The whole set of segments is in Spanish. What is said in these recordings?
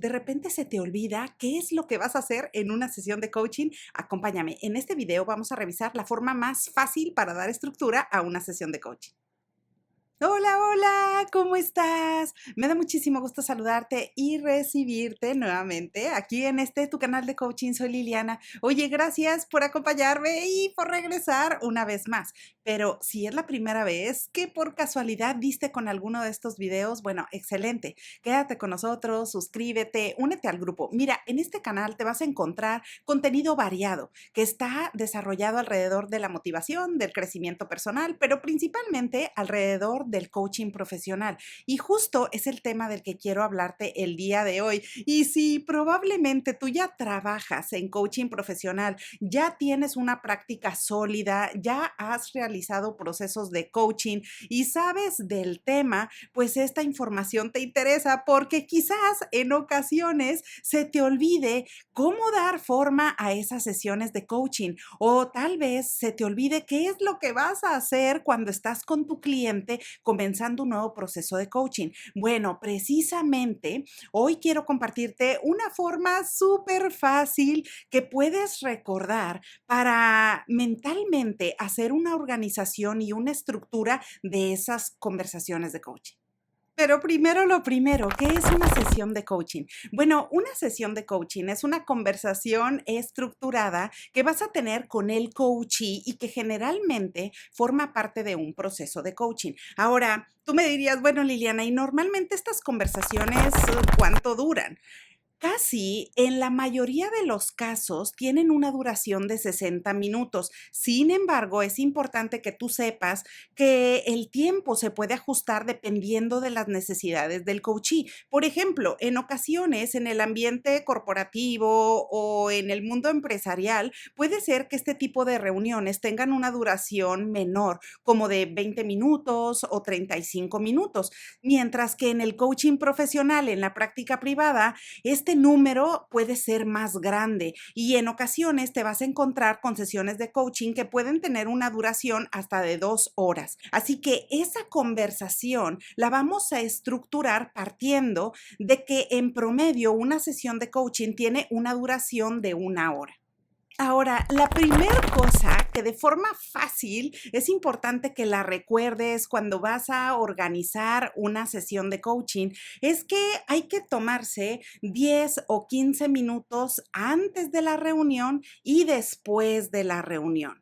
¿De repente se te olvida qué es lo que vas a hacer en una sesión de coaching? Acompáñame. En este video vamos a revisar la forma más fácil para dar estructura a una sesión de coaching. Hola, hola, ¿cómo estás? Me da muchísimo gusto saludarte y recibirte nuevamente aquí en tu canal de coaching. Soy Liliana. Oye, gracias por acompañarme y por regresar una vez más. Pero si es la primera vez que por casualidad diste con alguno de estos videos, bueno, excelente. Quédate con nosotros, suscríbete, únete al grupo. Mira, en este canal te vas a encontrar contenido variado que está desarrollado alrededor de la motivación, del crecimiento personal, pero principalmente alrededor del coaching profesional. Y justo es el tema del que quiero hablarte el día de hoy. Y si probablemente tú ya trabajas en coaching profesional, ya tienes una práctica sólida, ya has realizado procesos de coaching y sabes del tema, pues esta información te interesa porque quizás en ocasiones se te olvide cómo dar forma a esas sesiones de coaching o tal vez se te olvide qué es lo que vas a hacer cuando estás con tu cliente comenzando un nuevo proceso de coaching. Bueno, precisamente hoy quiero compartirte una forma súper fácil que puedes recordar para mentalmente hacer una organización y una estructura de esas conversaciones de coaching. Pero primero lo primero, ¿qué es una sesión de coaching? Bueno, una sesión de coaching es una conversación estructurada que vas a tener con el coachee y que generalmente forma parte de un proceso de coaching. Ahora, tú me dirías, bueno, Liliana, ¿y normalmente estas conversaciones cuánto duran? Casi en la mayoría de los casos tienen una duración de 60 minutos. Sin embargo, es importante que tú sepas que el tiempo se puede ajustar dependiendo de las necesidades del coachee. Por ejemplo, en ocasiones en el ambiente corporativo o en el mundo empresarial, puede ser que este tipo de reuniones tengan una duración menor, como de 20 minutos o 35 minutos, mientras que en el coaching profesional, en la práctica privada, este número puede ser más grande y en ocasiones te vas a encontrar con sesiones de coaching que pueden tener una duración hasta de 2 horas. Así que esa conversación la vamos a estructurar partiendo de que en promedio una sesión de coaching tiene una duración de 1 hora. Ahora, la primera cosa que de forma fácil es importante que la recuerdes cuando vas a organizar una sesión de coaching es que hay que tomarse 10 o 15 minutos antes de la reunión y después de la reunión.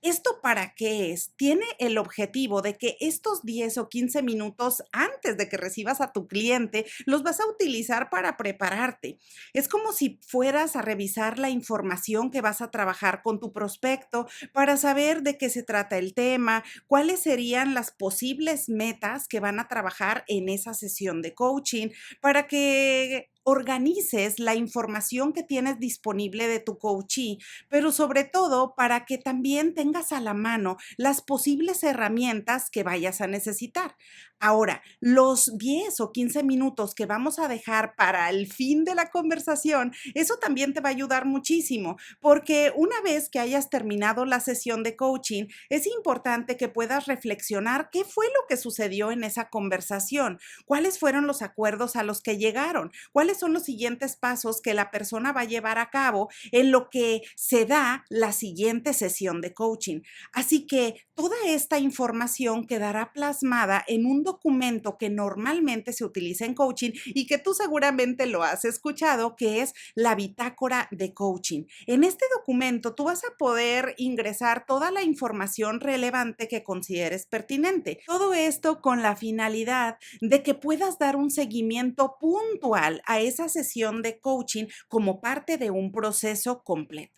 ¿Esto para qué es? Tiene el objetivo de que estos 10 o 15 minutos antes de que recibas a tu cliente los vas a utilizar para prepararte. Es como si fueras a revisar la información que vas a trabajar con tu prospecto para saber de qué se trata el tema, cuáles serían las posibles metas que van a trabajar en esa sesión de coaching, para que organices la información que tienes disponible de tu coachee, pero sobre todo para que también tengas a la mano las posibles herramientas que vayas a necesitar. Ahora, los 10 o 15 minutos que vamos a dejar para el fin de la conversación, eso también te va a ayudar muchísimo, porque una vez que hayas terminado la sesión de coaching, es importante que puedas reflexionar qué fue lo que sucedió en esa conversación, cuáles fueron los acuerdos a los que llegaron, cuáles son los siguientes pasos que la persona va a llevar a cabo en lo que se da la siguiente sesión de coaching. Así que toda esta información quedará plasmada en un documento que normalmente se utiliza en coaching y que tú seguramente lo has escuchado, que es la bitácora de coaching. En este documento tú vas a poder ingresar toda la información relevante que consideres pertinente. Todo esto con la finalidad de que puedas dar un seguimiento puntual a esa sesión de coaching como parte de un proceso completo.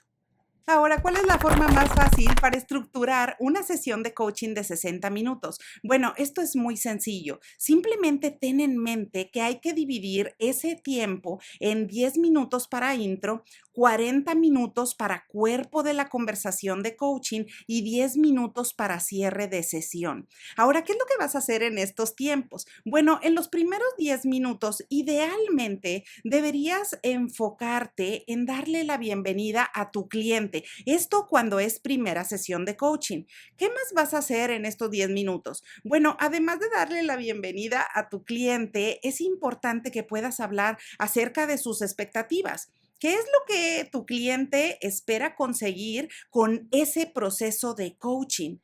Ahora, ¿cuál es la forma más fácil para estructurar una sesión de coaching de 60 minutos? Bueno, esto es muy sencillo. Simplemente ten en mente que hay que dividir ese tiempo en 10 minutos para intro, 40 minutos para cuerpo de la conversación de coaching y 10 minutos para cierre de sesión. Ahora, ¿qué es lo que vas a hacer en estos tiempos? Bueno, en los primeros 10 minutos, idealmente deberías enfocarte en darle la bienvenida a tu cliente. importante. Esto cuando es primera sesión de coaching. ¿Qué más vas a hacer en estos 10 minutos? Bueno, además de darle la bienvenida a tu cliente, es importante que puedas hablar acerca de sus expectativas. ¿Qué es lo que tu cliente espera conseguir con ese proceso de coaching?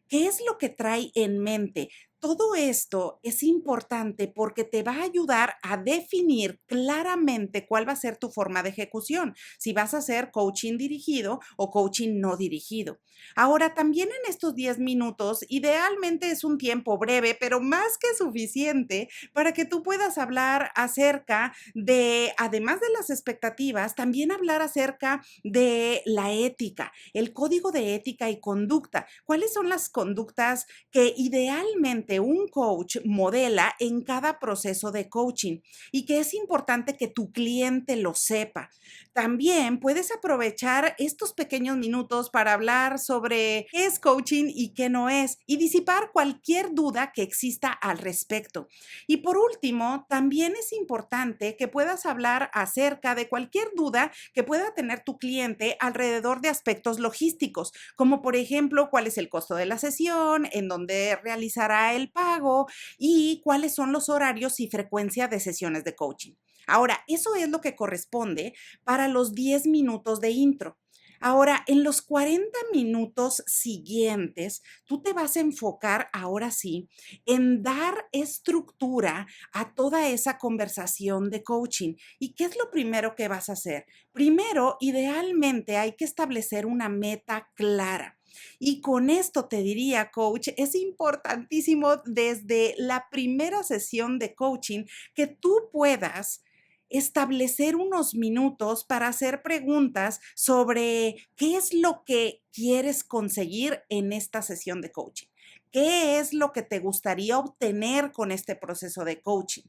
¿Qué es lo que trae en mente? Todo esto es importante porque te va a ayudar a definir claramente cuál va a ser tu forma de ejecución, si vas a hacer coaching dirigido o coaching no dirigido. Ahora, también en estos 10 minutos, idealmente es un tiempo breve, pero más que suficiente para que tú puedas hablar acerca de, además de las expectativas, también hablar acerca de la ética, el código de ética y conducta. ¿Cuáles son las conductas que idealmente un coach modela en cada proceso de coaching y que es importante que tu cliente lo sepa? También puedes aprovechar estos pequeños minutos para hablar sobre qué es coaching y qué no es y disipar cualquier duda que exista al respecto. Y por último, también es importante que puedas hablar acerca de cualquier duda que pueda tener tu cliente alrededor de aspectos logísticos, como por ejemplo, cuál es el costo de la sesión, en dónde realizará el pago y cuáles son los horarios y frecuencia de sesiones de coaching. Ahora, eso es lo que corresponde para los 10 minutos de intro. Ahora, en los 40 minutos siguientes, tú te vas a enfocar ahora sí en dar estructura a toda esa conversación de coaching. ¿Y qué es lo primero que vas a hacer? Primero, idealmente hay que establecer una meta clara. Y con esto te diría, coach, es importantísimo desde la primera sesión de coaching que tú puedas establecer unos minutos para hacer preguntas sobre qué es lo que quieres conseguir en esta sesión de coaching. ¿Qué es lo que te gustaría obtener con este proceso de coaching?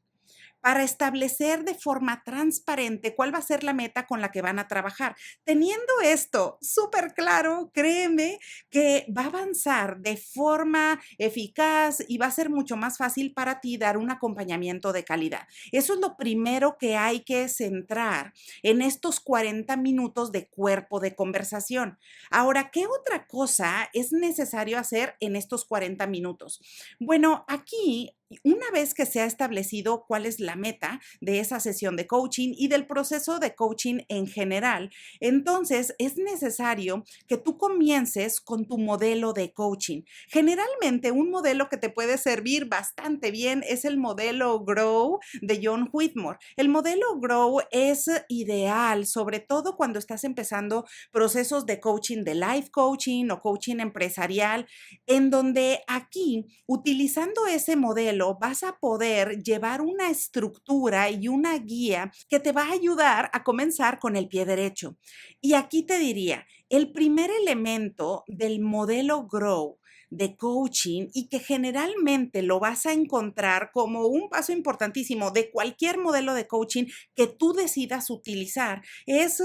Para establecer de forma transparente cuál va a ser la meta con la que van a trabajar. Teniendo esto súper claro, créeme que va a avanzar de forma eficaz y va a ser mucho más fácil para ti dar un acompañamiento de calidad. Eso es lo primero que hay que centrar en estos 40 minutos de cuerpo de conversación. Ahora, ¿qué otra cosa es necesario hacer en estos 40 minutos? Bueno, aquí una vez que se ha establecido cuál es la meta de esa sesión de coaching y del proceso de coaching en general, entonces es necesario que tú comiences con tu modelo de coaching. Generalmente un modelo que te puede servir bastante bien es el modelo Grow de John Whitmore. El modelo Grow es ideal, sobre todo cuando estás empezando procesos de coaching, de life coaching o coaching empresarial, en donde aquí, utilizando ese modelo, vas a poder llevar una estructura y una guía que te va a ayudar a comenzar con el pie derecho. Y aquí te diría, el primer elemento del modelo Grow de coaching y que generalmente lo vas a encontrar como un paso importantísimo de cualquier modelo de coaching que tú decidas utilizar, es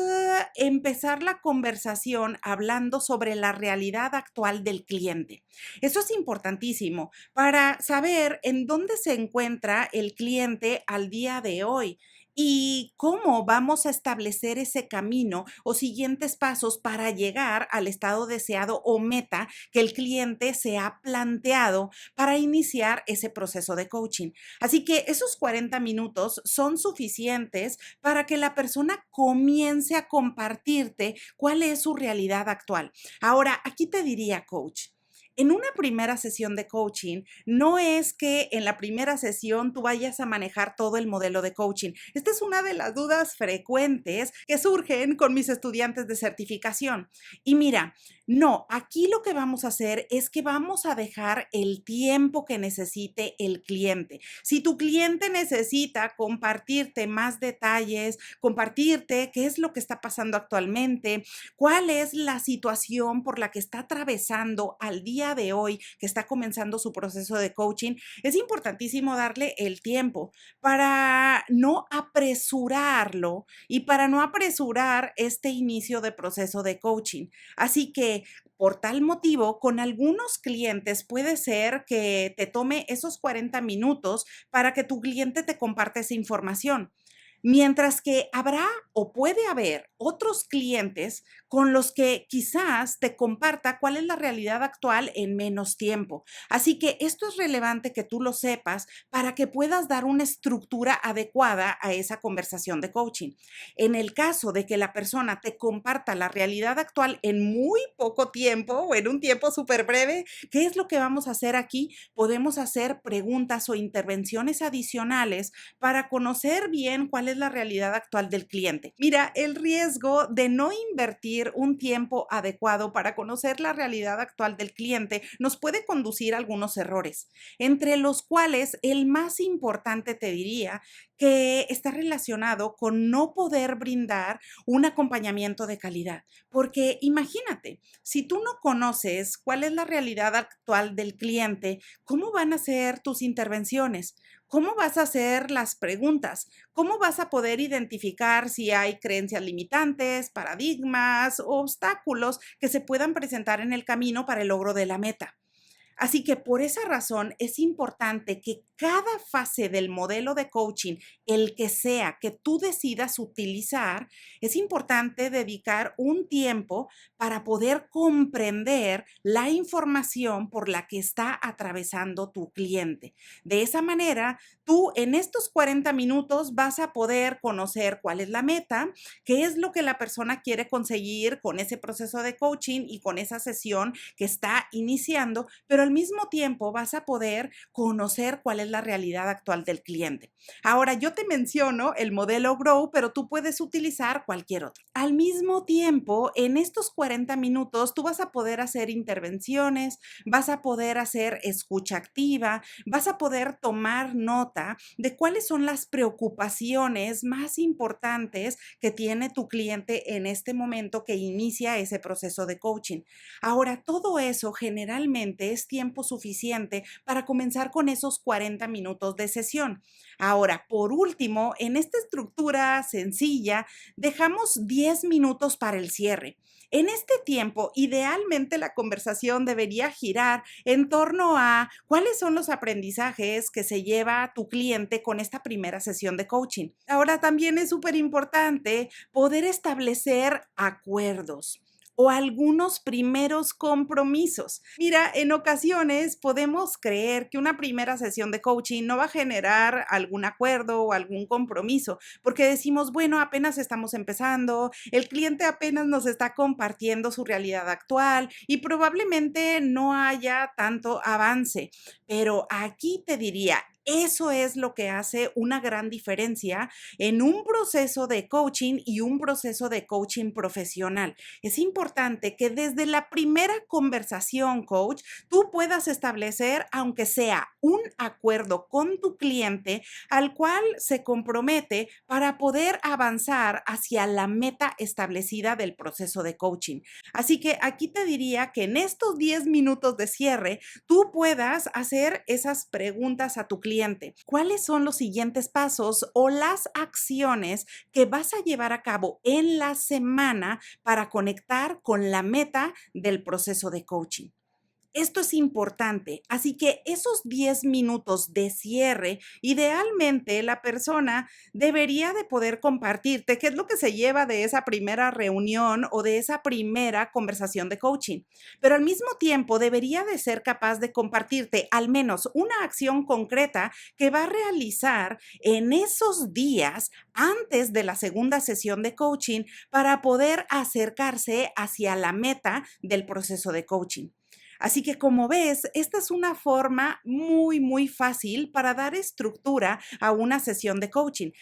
empezar la conversación hablando sobre la realidad actual del cliente. Eso es importantísimo para saber en dónde se encuentra el cliente al día de hoy y cómo vamos a establecer ese camino o siguientes pasos para llegar al estado deseado o meta que el cliente se ha planteado para iniciar ese proceso de coaching. Así que esos 40 minutos son suficientes para que la persona comience a compartirte cuál es su realidad actual. Ahora, aquí te diría, coach. En una primera sesión de coaching, no es que en la primera sesión tú vayas a manejar todo el modelo de coaching. Esta es una de las dudas frecuentes que surgen con mis estudiantes de certificación. Y mira, no, aquí lo que vamos a hacer es que vamos a dejar el tiempo que necesite el cliente. Si tu cliente necesita compartirte más detalles, compartirte qué es lo que está pasando actualmente, cuál es la situación por la que está atravesando al día de hoy, que está comenzando su proceso de coaching, es importantísimo darle el tiempo para no apresurarlo y para no apresurar este inicio de proceso de coaching. Así que por tal motivo, con algunos clientes puede ser que te tome esos 40 minutos para que tu cliente te comparte esa información. Mientras que habrá o puede haber otros clientes con los que quizás te comparta cuál es la realidad actual en menos tiempo. Así que esto es relevante que tú lo sepas para que puedas dar una estructura adecuada a esa conversación de coaching. En el caso de que la persona te comparta la realidad actual en muy poco tiempo o en un tiempo súper breve, ¿qué es lo que vamos a hacer aquí? Podemos hacer preguntas o intervenciones adicionales para conocer bien cuál es la realidad actual del cliente. Mira, el riesgo de no invertir un tiempo adecuado para conocer la realidad actual del cliente nos puede conducir a algunos errores, entre los cuales el más importante te diría que está relacionado con no poder brindar un acompañamiento de calidad. Porque imagínate, si tú no conoces cuál es la realidad actual del cliente, ¿cómo van a ser tus intervenciones? ¿Cómo vas a hacer las preguntas? ¿Cómo vas a poder identificar si hay creencias limitantes, paradigmas, obstáculos que se puedan presentar en el camino para el logro de la meta? Así que por esa razón es importante que cada fase del modelo de coaching, el que sea que tú decidas utilizar, es importante dedicar un tiempo para poder comprender la información por la que está atravesando tu cliente. De esa manera, tú en estos 40 minutos vas a poder conocer cuál es la meta, qué es lo que la persona quiere conseguir con ese proceso de coaching y con esa sesión que está iniciando, pero al mismo tiempo vas a poder conocer cuál es la realidad actual del cliente. Ahora, yo te menciono el modelo Grow, pero tú puedes utilizar cualquier otro. Al mismo tiempo, en estos 40 minutos, tú vas a poder hacer intervenciones, vas a poder hacer escucha activa, vas a poder tomar nota de cuáles son las preocupaciones más importantes que tiene tu cliente en este momento que inicia ese proceso de coaching. Ahora, todo eso generalmente es tiempo suficiente para comenzar con esos 40 minutos de sesión. Ahora, por último, en esta estructura sencilla, dejamos 10 minutos para el cierre. En este tiempo, idealmente la conversación debería girar en torno a cuáles son los aprendizajes que se lleva tu cliente con esta primera sesión de coaching. Ahora, también es súper importante poder establecer acuerdos o algunos primeros compromisos. Mira, en ocasiones podemos creer que una primera sesión de coaching no va a generar algún acuerdo o algún compromiso, porque decimos, bueno, apenas estamos empezando, el cliente apenas nos está compartiendo su realidad actual y probablemente no haya tanto avance. Pero aquí te diría, eso es lo que hace una gran diferencia en un proceso de coaching y un proceso de coaching profesional. Es importante que desde la primera conversación, coach, tú puedas establecer, aunque sea un acuerdo con tu cliente, al cual se compromete para poder avanzar hacia la meta establecida del proceso de coaching. Así que aquí te diría que en estos 10 minutos de cierre, tú puedas hacer esas preguntas a tu cliente. ¿Cuáles son los siguientes pasos o las acciones que vas a llevar a cabo en la semana para conectar con la meta del proceso de coaching? Esto es importante, así que esos 10 minutos de cierre, idealmente la persona debería de poder compartirte qué es lo que se lleva de esa primera reunión o de esa primera conversación de coaching, pero al mismo tiempo debería de ser capaz de compartirte al menos una acción concreta que va a realizar en esos días antes de la segunda sesión de coaching para poder acercarse hacia la meta del proceso de coaching. Así que como ves, esta es una forma muy fácil para dar estructura a una sesión de coaching.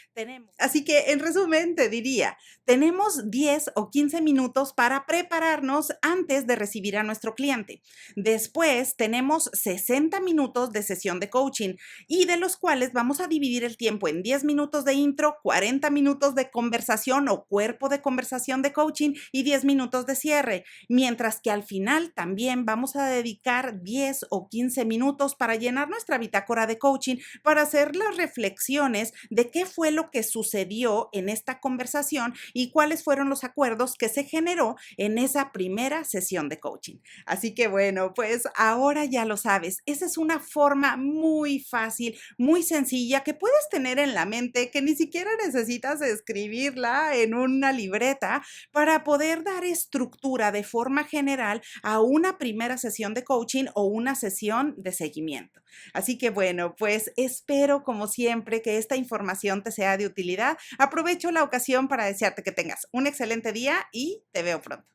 Así que en resumen te diría, tenemos 10 o 15 minutos para prepararnos antes de recibir a nuestro cliente. Después tenemos 60 minutos de sesión de coaching y de los cuales vamos a dividir el tiempo en 10 minutos de intro, 40 minutos de conversación o cuerpo de conversación de coaching y 10 minutos de cierre. Mientras que al final también vamos a dedicar 10 o 15 minutos para llenar nuestra bitácora de coaching, para hacer las reflexiones de qué fue lo que sucedió en esta conversación y cuáles fueron los acuerdos que se generó en esa primera sesión de coaching. Así que bueno, pues ahora ya lo sabes, esa es una forma muy fácil, muy sencilla que puedes tener en la mente, que ni siquiera necesitas escribirla en una libreta para poder dar estructura de forma general a una primera sesión de coaching o una sesión de seguimiento. Así que bueno, pues espero como siempre que esta información te sea de utilidad. Aprovecho la ocasión para desearte que tengas un excelente día y te veo pronto.